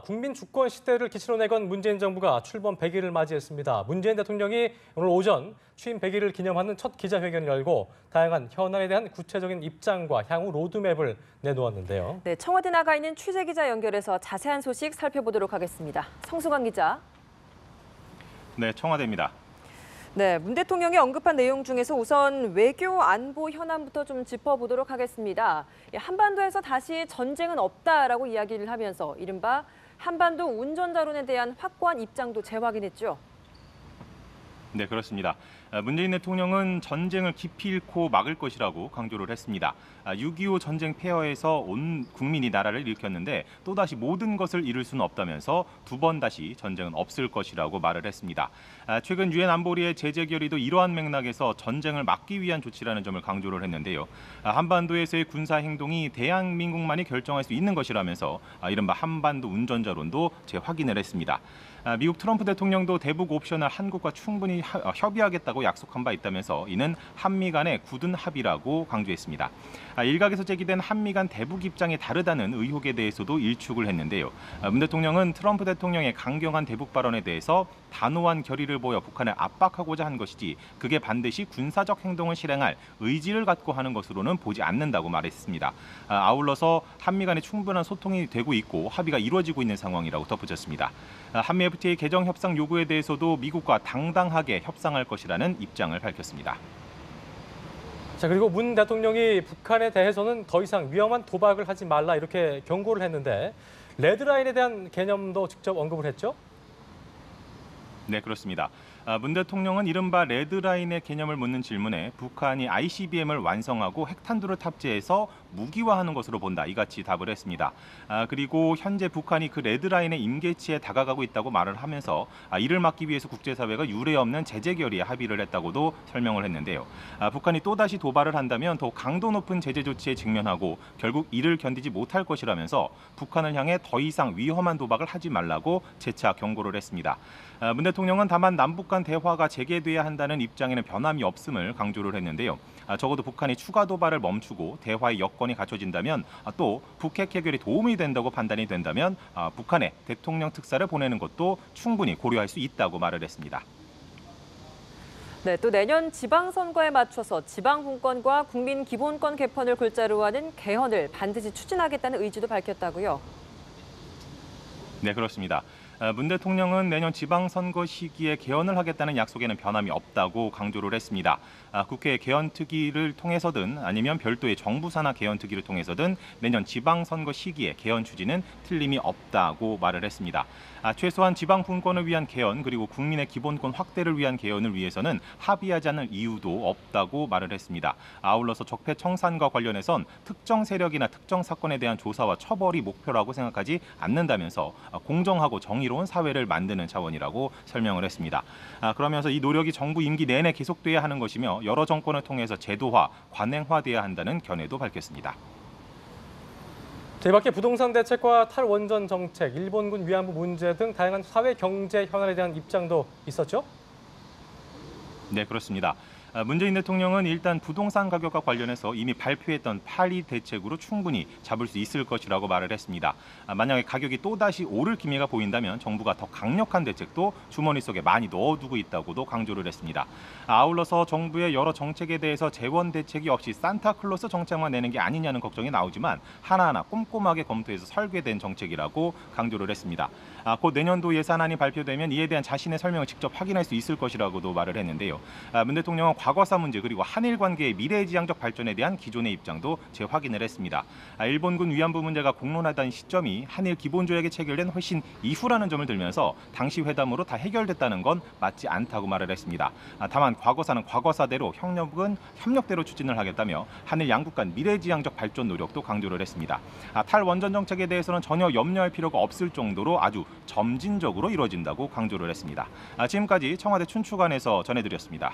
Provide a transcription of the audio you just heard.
국민 주권 시대를 기치로 내건 문재인 정부가 출범 100일을 맞이했습니다. 문재인 대통령이 오늘 오전 취임 100일을 기념하는 첫 기자회견을 열고 다양한 현안에 대한 구체적인 입장과 향후 로드맵을 내놓았는데요. 네, 청와대 나가 있는 취재기자 연결해서 자세한 소식 살펴보도록 하겠습니다. 성수관 기자. 네, 청와대입니다. 네, 문 대통령이 언급한 내용 중에서 우선 외교 안보 현안부터 좀 짚어보도록 하겠습니다. 한반도에서 다시 전쟁은 없다라고 이야기를 하면서 이른바 한반도 운전자론에 대한 확고한 입장도 재확인했죠. 네, 그렇습니다. 문재인 대통령은 전쟁을 기피 잃고 막을 것이라고 강조를 했습니다. 6.25 전쟁 폐허에서 온 국민이 나라를 일으켰는데 또다시 모든 것을 잃을 수는 없다면서 두 번 다시 전쟁은 없을 것이라고 말을 했습니다. 최근 유엔 안보리의 제재 결의도 이러한 맥락에서 전쟁을 막기 위한 조치라는 점을 강조를 했는데요. 한반도에서의 군사 행동이 대한민국만이 결정할 수 있는 것이라면서 이른바 한반도 운전자론도 재확인을 했습니다. 미국 트럼프 대통령도 대북 옵션을 한국과 충분히 협의하겠다고 약속한 바 있다면서 이는 한미 간의 굳은 합의라고 강조했습니다. 일각에서 제기된 한미 간 대북 입장이 다르다는 의혹에 대해서도 일축을 했는데요. 문 대통령은 트럼프 대통령의 강경한 대북 발언에 대해서 단호한 결의를 보여 북한을 압박하고자 한 것이지 그게 반드시 군사적 행동을 실행할 의지를 갖고 하는 것으로는 보지 않는다고 말했습니다. 아울러서 한미 간에 충분한 소통이 되고 있고 합의가 이루어지고 있는 상황이라고 덧붙였습니다. 한미 FTA 개정 협상 요구에 대해서도 미국과 당당하게 협상할 것이라는 입장을 밝혔습니다. 자, 그리고 문 대통령이 북한에 대해서는 더 이상 위험한 도박을 하지 말라 이렇게 경고를 했는데 레드라인에 대한 개념도 직접 언급을 했죠? 네, 그렇습니다. 문 대통령은 이른바 레드라인의 개념을 묻는 질문에 북한이 ICBM을 완성하고 핵탄두를 탑재해서 무기화하는 것으로 본다. 이같이 답을 했습니다. 그리고 현재 북한이 그 레드라인의 임계치에 다가가고 있다고 말을 하면서 이를 막기 위해서 국제사회가 유례 없는 제재 결의에 합의를 했다고도 설명을 했는데요. 북한이 또다시 도발을 한다면 더 강도 높은 제재 조치에 직면하고 결국 이를 견디지 못할 것이라면서 북한을 향해 더 이상 위험한 도박을 하지 말라고 재차 경고를 했습니다. 문 대통령은 다만 남북 간 대화가 재개돼야 한다는 입장에는 변함이 없음을 강조를 했는데요. 적어도 북한이 추가 도발을 멈추고 대화의 여건이 갖춰진다면 또 북핵 해결이 도움이 된다고 판단이 된다면 북한에 대통령 특사를 보내는 것도 충분히 고려할 수 있다고 말을 했습니다. 네, 또 내년 지방선거에 맞춰서 지방분권과 국민기본권 개편을 골자로 하는 개헌을 반드시 추진하겠다는 의지도 밝혔다고요. 네, 그렇습니다. 문 대통령은 내년 지방선거 시기에 개헌을 하겠다는 약속에는 변함이 없다고 강조를 했습니다. 국회 개헌특위를 통해서든 아니면 별도의 정부 산하 개헌특위를 통해서든 내년 지방선거 시기에 개헌 추진은 틀림이 없다고 말을 했습니다. 최소한 지방분권을 위한 개헌 그리고 국민의 기본권 확대를 위한 개헌을 위해서는 합의하지 않을 이유도 없다고 말을 했습니다. 아울러서 적폐청산과 관련해선 특정 세력이나 특정 사건에 대한 조사와 처벌이 목표라고 생각하지 않는다면서 공정하고 정의로운 사회를 만드는 차원이라고 설명을 했습니다. 그러면서 이 노력이 정부 임기 내내 계속돼야 하는 것이며 여러 정권을 통해서 제도화, 관행화돼야 한다는 견해도 밝혔습니다. 이 밖에 부동산 대책과 탈원전 정책, 일본군 위안부 문제 등 다양한 사회 경제 현안에 대한 입장도 있었죠? 네, 그렇습니다. 문재인 대통령은 일단 부동산 가격과 관련해서 이미 발표했던 파리 대책으로 충분히 잡을 수 있을 것이라고 말을 했습니다. 만약에 가격이 또다시 오를 기미가 보인다면 정부가 더 강력한 대책도 주머니 속에 많이 넣어두고 있다고도 강조를 했습니다. 아울러서 정부의 여러 정책에 대해서 재원 대책이 없이 산타클로스 정책만 내는 게 아니냐는 걱정이 나오지만 하나하나 꼼꼼하게 검토해서 설계된 정책이라고 강조를 했습니다. 곧 내년도 예산안이 발표되면 이에 대한 자신의 설명을 직접 확인할 수 있을 것이라고도 말을 했는데요. 문 대통령은 과거사 문제 그리고 한일 관계의 미래지향적 발전에 대한 기존의 입장도 재확인을 했습니다. 일본군 위안부 문제가 공론화된 시점이 한일 기본조약이 체결된 훨씬 이후라는 점을 들면서 당시 회담으로 다 해결됐다는 건 맞지 않다고 말을 했습니다. 다만 과거사는 과거사대로 협력은 협력대로 추진을 하겠다며 한일 양국 간 미래지향적 발전 노력도 강조를 했습니다. 탈원전 정책에 대해서는 전혀 염려할 필요가 없을 정도로 아주 점진적으로 이루어진다고 강조를 했습니다. 지금까지 청와대 춘추관에서 전해드렸습니다.